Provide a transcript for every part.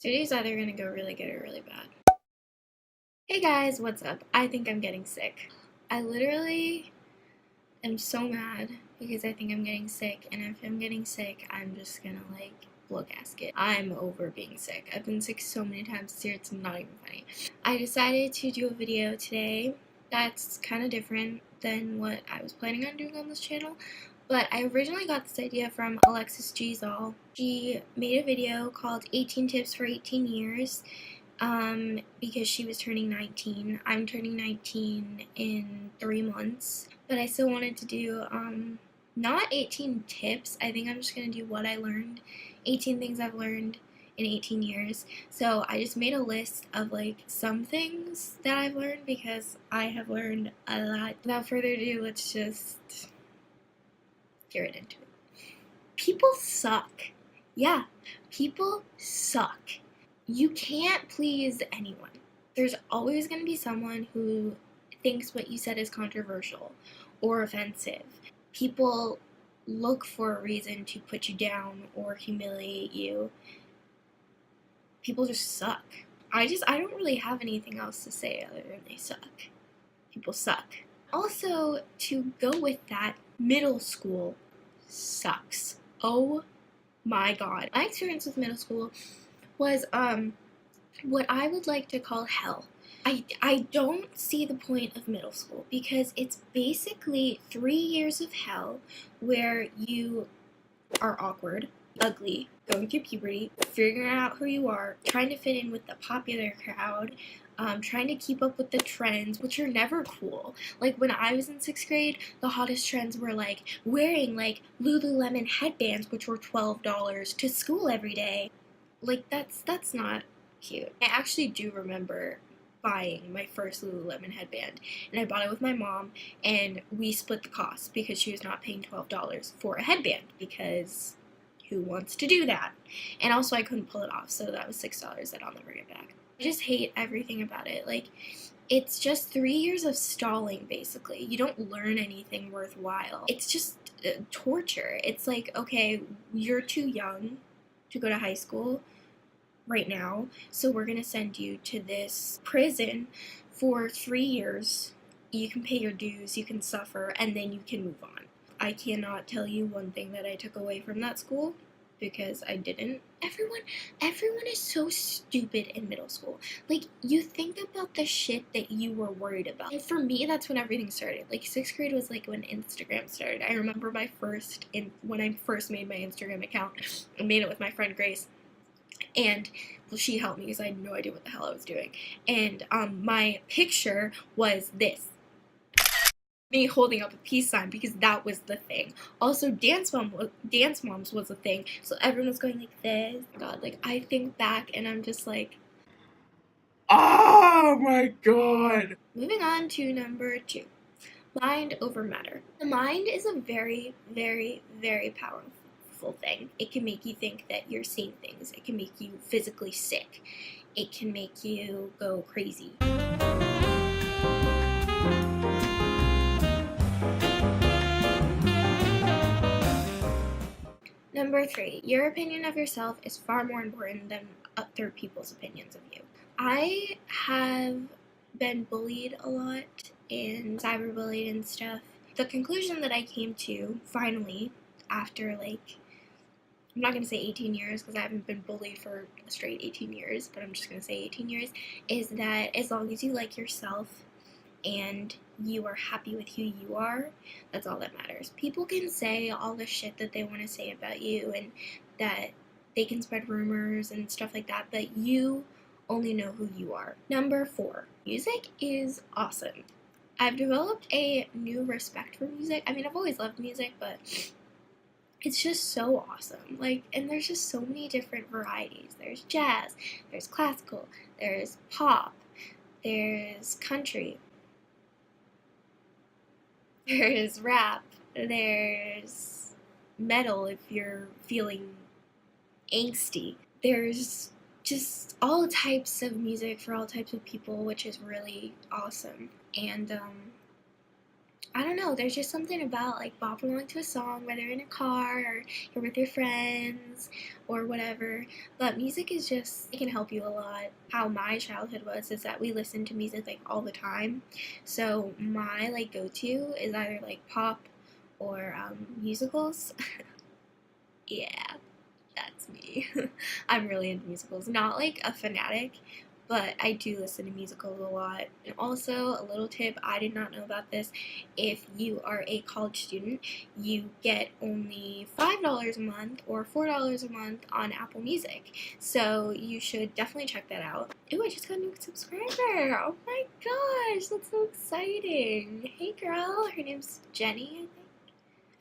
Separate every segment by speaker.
Speaker 1: Today's either gonna go really good or really bad. Hey guys, what's up? I think I'm getting sick. I literally am so mad because I think I'm getting sick, and if I'm getting sick, I'm just gonna blow gasket. I'm over being sick. I've been sick so many times this year, it's not even funny. I decided to do a video today that's kind of different than what I was planning on doing on this channel. But I originally got this idea from Alexis Gzal. She made a video called 18 Tips for 18 Years because she was turning 19. I'm turning 19 in 3 months. But I still wanted to do not 18 tips. I think I'm just going to do what I learned. 18 things I've learned in 18 years. So I just made a list of some things that I've learned because I have learned a lot. Without further ado, let's just get right into it. People suck. Yeah, people suck. You can't please anyone. There's always going to be someone who thinks what you said is controversial or offensive. People look for a reason to put you down or humiliate you. People just suck. I don't really have anything else to say other than they suck. People suck. Also, to go with that, middle school sucks. Oh my god. My experience with middle school was what I would like to call hell. I don't see the point of middle school because it's basically 3 years of hell where you are awkward, ugly, going through puberty, figuring out who you are, trying to fit in with the popular crowd, trying to keep up with the trends, which are never cool. Like when I was in 6th grade, the hottest trends were wearing Lululemon headbands, which were $12 to school every day. That's not cute. I actually do remember buying my first Lululemon headband, and I bought it with my mom, and we split the cost because she was not paying $12 for a headband, because who wants to do that? And also I couldn't pull it off, so that was $6 that I'll never get back. I just hate everything about it. It's just 3 years of stalling, basically. You don't learn anything worthwhile. It's just torture. It's okay, you're too young to go to high school right now, so we're gonna send you to this prison for 3 years. You can pay your dues, you can suffer, and then you can move on. I cannot tell you one thing that I took away from that school, because I didn't. Everyone is so stupid in middle school. You think about the shit that you were worried about. And for me, that's when everything started. 6th grade was when Instagram started. I remember when I first made my Instagram account. I made it with my friend Grace. And she helped me because I had no idea what the hell I was doing. And my picture was this. Me holding up a peace sign, because that was the thing. Also, Dance Moms was a thing, so everyone was going like this. God, I think back and I'm just oh my god. Moving on to number 2. Mind over matter. The mind is a very, very, very powerful thing. It can make you think that you're seeing things. It can make you physically sick. It can make you go crazy. Number 3, your opinion of yourself is far more important than other people's opinions of you. I have been bullied a lot and cyberbullied and stuff. The conclusion that I came to, finally, after I'm not going to say 18 years because I haven't been bullied for a straight 18 years, but I'm just going to say 18 years, is that as long as you like yourself and you are happy with who you are, that's all that matters. People can say all the shit that they want to say about you, and that they can spread rumors and stuff like that, but you only know who you are. Number 4, music is awesome. I've developed a new respect for music. I mean, I've always loved music, but it's just so awesome. And there's just so many different varieties. There's jazz, there's classical, there's pop, there's country, there's rap, there's metal if you're feeling angsty. There's just all types of music for all types of people, which is really awesome. And I don't know, there's just something about like bopping along to a song, whether in a car or you're with your friends or whatever. But music is just, it can help you a lot. How my childhood was is that we listened to music like all the time. So my like go-to is either like pop or musicals. Yeah, that's me. I'm really into musicals. Not like a fanatic, but I do listen to musicals a lot. And also, a little tip, I did not know about this. If you are a college student, you get only $5 a month or $4 a month on Apple Music. So you should definitely check that out. Ooh, I just got a new subscriber. Oh my gosh, that's so exciting. Hey girl, her name's Jenny, I think.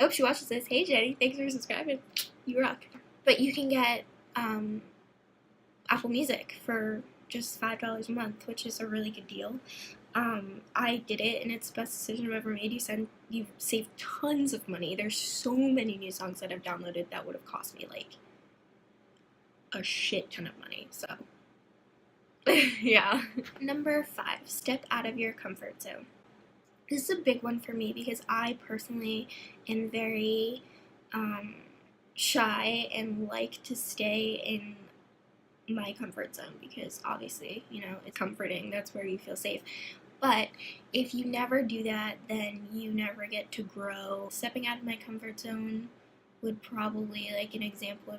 Speaker 1: I hope she watches this. Hey Jenny, thanks for subscribing. You rock. But you can get Apple Music for just $5 a month, which is a really good deal. I did it, and it's the best decision I've ever made. You save tons of money. There's so many new songs that I've downloaded that would have cost me like a shit ton of money. So yeah. Number 5, step out of your comfort zone. This is a big one for me because I personally am very shy and like to stay in my comfort zone because obviously, you know, it's comforting. That's where you feel safe. But if you never do that, then you never get to grow. Stepping out of my comfort zone would probably, like an example,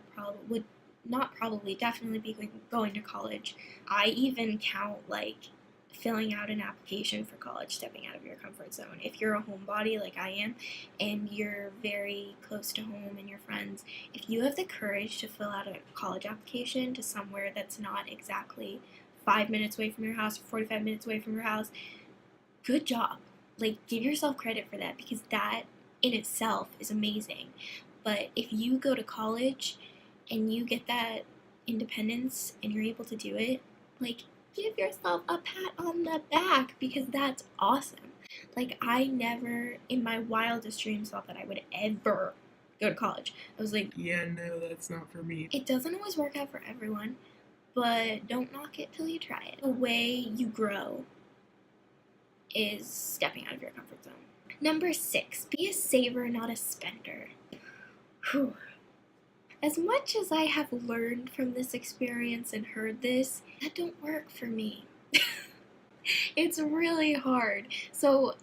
Speaker 1: definitely be going to college. I even count like filling out an application for college, stepping out of your comfort zone. If you're a homebody like I am, and you're very close to home and your friends, if you have the courage to fill out a college application to somewhere that's not exactly 5 minutes away from your house or 45 minutes away from your house, good job. Like, give yourself credit for that because that in itself is amazing. But if you go to college and you get that independence and you're able to do it, like, give yourself a pat on the back because that's awesome. Like, I never in my wildest dreams thought that I would ever go to college. I was like,
Speaker 2: yeah, no, that's not for me.
Speaker 1: It doesn't always work out for everyone, but don't knock it till you try it. The way you grow is stepping out of your comfort zone. Number 6, be a saver, not a spender. Whew. As much as I have learned from this experience and heard this, that don't work for me. It's really hard. So,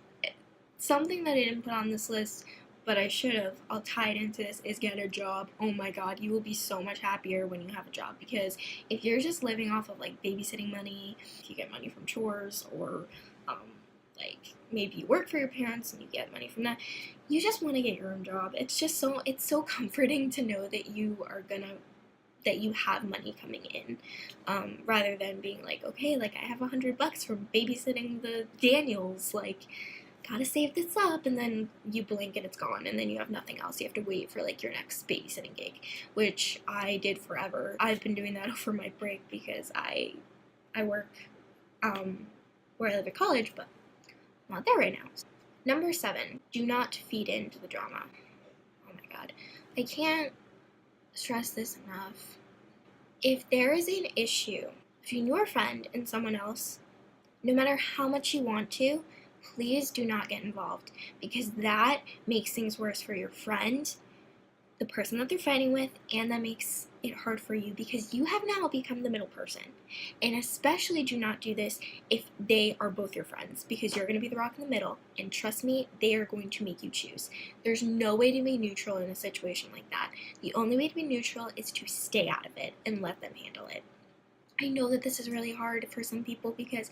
Speaker 1: something that I didn't put on this list, but I should have, I'll tie it into this, is get a job. Oh my god, you will be so much happier when you have a job, because if you're just living off of like babysitting money, if you get money from chores, or like maybe you work for your parents and you get money from that, you just want to get your own job. It's so comforting to know that you have money coming in, rather than being like, okay, like I have $100 from babysitting the Daniels, like gotta save this up, and then you blink and it's gone, and then you have nothing else. You have to wait for like your next babysitting gig, which I did forever. I've been doing that over my break because I work where I live at college, but I'm not there right now. Number 7, do not feed into the drama. Oh my god, I can't stress this enough. If there is an issue between your friend and someone else, no matter how much you want to, please do not get involved, because that makes things worse for your friend, the person that they're fighting with, and that makes it hard for you because you have now become the middle person. And especially do not do this if they are both your friends, because you're going to be the rock in the middle, and trust me, they are going to make you choose. There's no way to be neutral in a situation like that. The only way to be neutral is to stay out of it and let them handle it. I know that this is really hard for some people because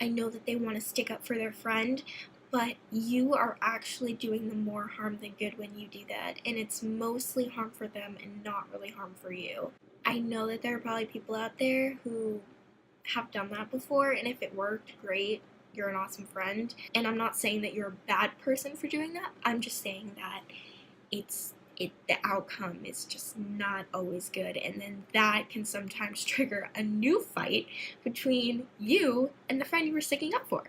Speaker 1: I know that they want to stick up for their friend, but you are actually doing them more harm than good when you do that, and it's mostly harm for them and not really harm for you. I know that there are probably people out there who have done that before, and if it worked, great, you're an awesome friend. And I'm not saying that you're a bad person for doing that, I'm just saying that the outcome is just not always good, and then that can sometimes trigger a new fight between you and the friend you were sticking up for.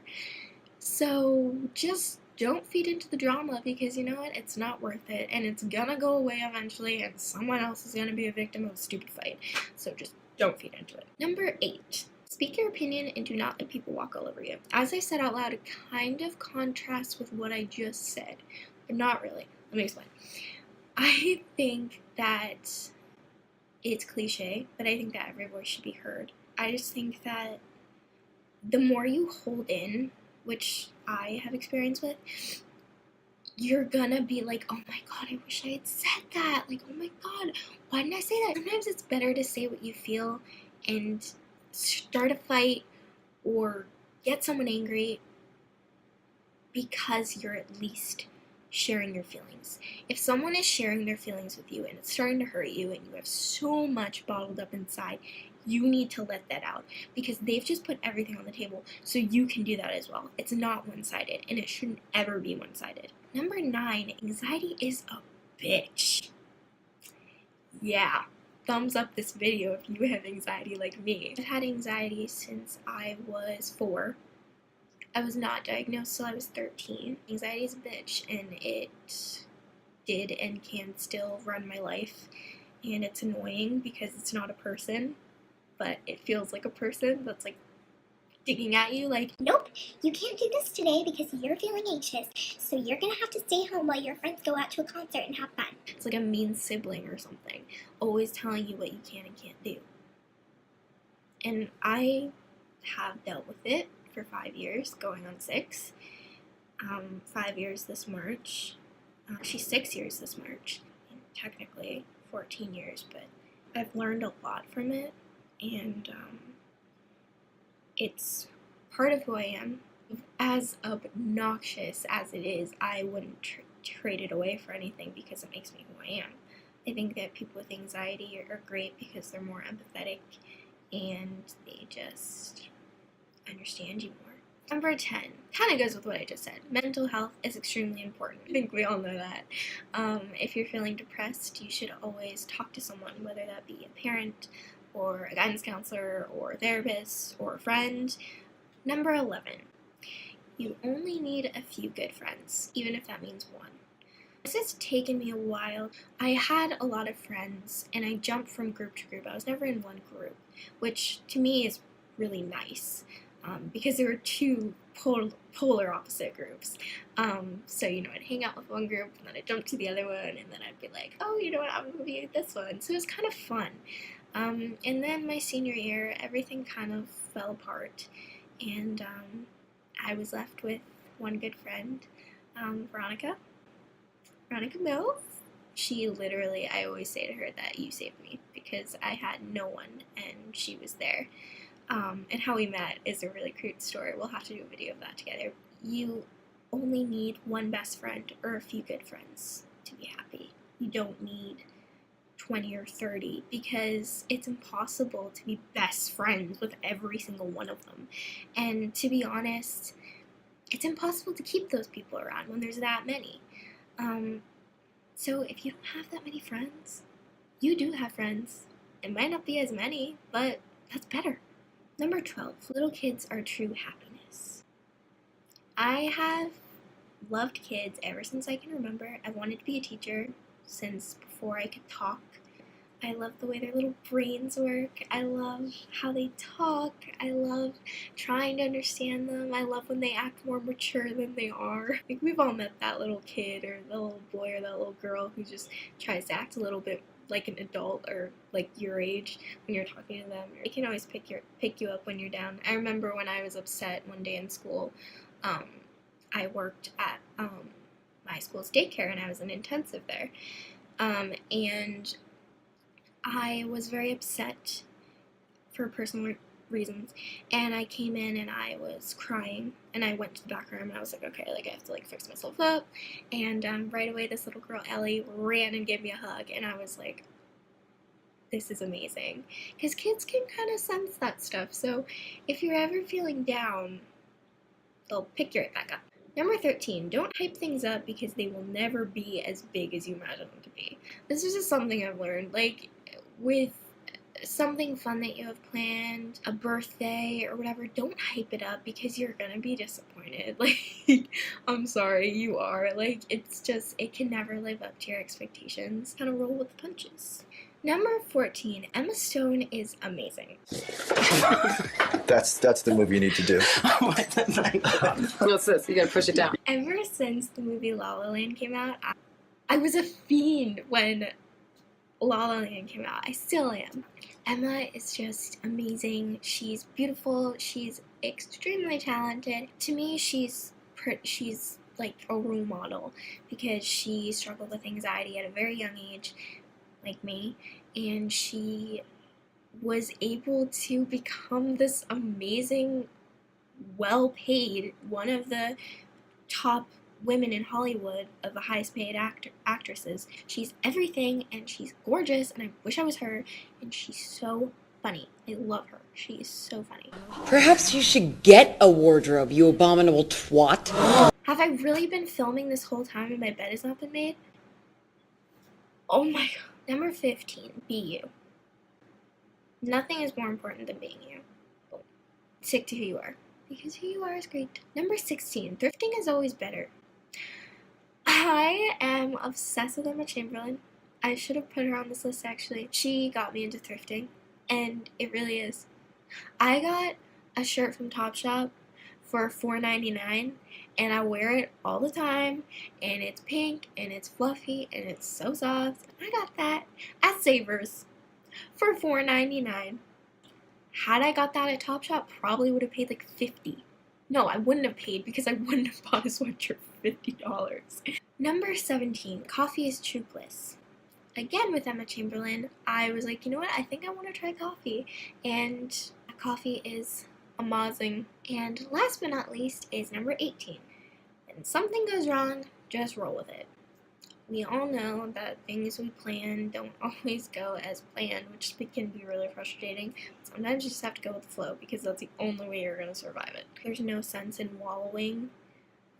Speaker 1: So just don't feed into the drama, because you know what? It's not worth it, and it's gonna go away eventually, and someone else is gonna be a victim of a stupid fight. So just don't feed into it. Number 8, Speak your opinion and do not let people walk all over you. As I said out loud, it kind of contrasts with what I just said, but not really. Let me explain. I think that it's cliche, but I think that every voice should be heard. I just think that the more you hold in, which I have experience with, you're gonna be like, oh my god, I wish I had said that. Like, oh my god, why didn't I say that? Sometimes it's better to say what you feel and start a fight or get someone angry because you're at least sharing your feelings. If someone is sharing their feelings with you and it's starting to hurt you and you have so much bottled up inside, you need to let that out because they've just put everything on the table, so you can do that as well. It's not one-sided, and it shouldn't ever be one-sided. Number 9, anxiety is a bitch. Yeah, thumbs up this video if you have anxiety like me. I've had anxiety since I was 4. I was not diagnosed till I was 13. Anxiety is a bitch, and it did and can still run my life, and it's annoying because it's not a person, but it feels like a person that's like digging at you like,
Speaker 2: nope, you can't do this today because you're feeling anxious, so you're gonna have to stay home while your friends go out to a concert and have fun.
Speaker 1: It's like a mean sibling or something, always telling you what you can and can't do. And I have dealt with it for 5 years, going on 6. 5 years this March. She's 6 years this March. Technically 14 years, but I've learned a lot from it, and it's part of who I am. As obnoxious as it is, I wouldn't trade it away for anything because it makes me who I am. I think that people with anxiety are great because they're more empathetic and they just understand you more. Number 10 kind of goes with what I just said. Mental health is extremely important. I think we all know that. If you're feeling depressed, you should always talk to someone, whether that be a parent or a guidance counselor or a therapist or a friend. Number 11, you only need a few good friends, even if that means one. This has taken me a while. I had a lot of friends and I jumped from group to group. I was never in one group, which to me is really nice. Because there were 2 polar opposite groups. So, I'd hang out with one group, and then I'd jump to the other one, and then I'd be like, oh, you know what, I'm going to be with this one. So it was kind of fun. And then my senior year, everything kind of fell apart, and I was left with one good friend, Veronica Mills. She literally, I always say to her that you saved me, because I had no one, and she was there. And how we met is a really cute story. We'll have to do a video of that together. You only need one best friend or a few good friends to be happy. You don't need 20 or 30 because it's impossible to be best friends with every single one of them. And to be honest, it's impossible to keep those people around when there's that many. So if you don't have that many friends, you do have friends. It might not be as many, but that's better. Number 12, little kids are true happiness. I have loved kids ever since I can remember. I wanted to be a teacher since before I could talk. I love the way their little brains work. I love how they talk. I love trying to understand them. I love when they act more mature than they are. I think we've all met that little kid or the little boy or that little girl who just tries to act a little bit like an adult or like your age when you're talking to them. It can always pick you up when you're down. I remember when I was upset one day in school, I worked at my school's daycare and I was in intensive there. And I was very upset for personal reasons, and I came in and I was crying, and I went to the back room and I was like, okay, I have to fix myself up, and right away this little girl Ellie ran and gave me a hug, and I was like, this is amazing, because kids can kind of sense that stuff. So if you're ever feeling down, they'll pick you right back up. Number 13, don't hype things up because they will never be as big as you imagine them to be. This is just something I've learned. With something fun that you have planned, a birthday or whatever, don't hype it up because you're gonna be disappointed. I'm sorry, you are. It's just, it can never live up to your expectations. Kind of roll with the punches. Number 14, Emma Stone is amazing.
Speaker 3: That's the move you need to do.
Speaker 4: What's this? You gotta push it down.
Speaker 1: Ever since the movie La La Land came out, I was a fiend when La La Land came out. I still am. Emma is just amazing. She's beautiful. She's extremely talented. To me, she's like a role model because she struggled with anxiety at a very young age, like me, and she was able to become this amazing, well-paid, one of the top women in Hollywood, of the highest paid actresses. She's everything, and she's gorgeous, and I wish I was her, and she's so funny. I love her. She is so funny.
Speaker 5: Perhaps you should get a wardrobe, you abominable twat.
Speaker 1: Have I really been filming this whole time and my bed has not been made? Oh my god. Number 15, be you. Nothing is more important than being you. Stick to who you are, because who you are is great. Number 16, thrifting is always better. I am obsessed with Emma Chamberlain. I should have put her on this list actually. She got me into thrifting, and it really is. I got a shirt from Topshop for $4.99, and I wear it all the time, and it's pink, and it's fluffy, and it's so soft. I got that at Savers for $4.99. Had I got that at Topshop, probably would have paid like $50. No, I wouldn't have paid because I wouldn't have bought a sweatshirt for $50. Number 17, coffee is true bliss. Again with Emma Chamberlain, I was like, you know what, I think I want to try coffee. And coffee is amazing. And last but not least is number 18. When something goes wrong, just roll with it. We all know that things we plan don't always go as planned, which can be really frustrating. Sometimes you just have to go with the flow because that's the only way you're going to survive it. There's no sense in wallowing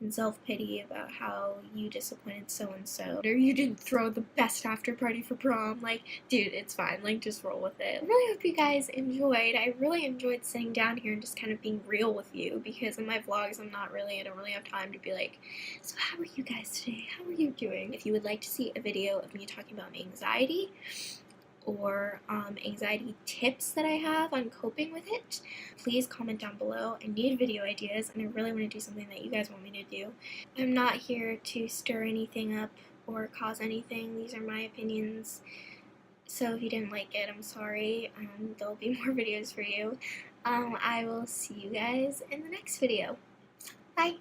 Speaker 1: in self-pity about how you disappointed so-and-so, or you didn't throw the best after party for prom. Like, dude, it's fine. Like, just roll with it. I really hope you guys enjoyed. I really enjoyed sitting down here and just kind of being real with you, because in my vlogs, I don't really have time to be like, so how are you guys today? How are you doing? If you would like to see a video of me talking about anxiety, or anxiety tips that I have on coping with it, please comment down below. I need video ideas, and I really want to do something that you guys want me to do. I'm not here to stir anything up or cause anything. These are my opinions. So if you didn't like it, I'm sorry. There'll be more videos for you. I will see you guys in the next video. Bye!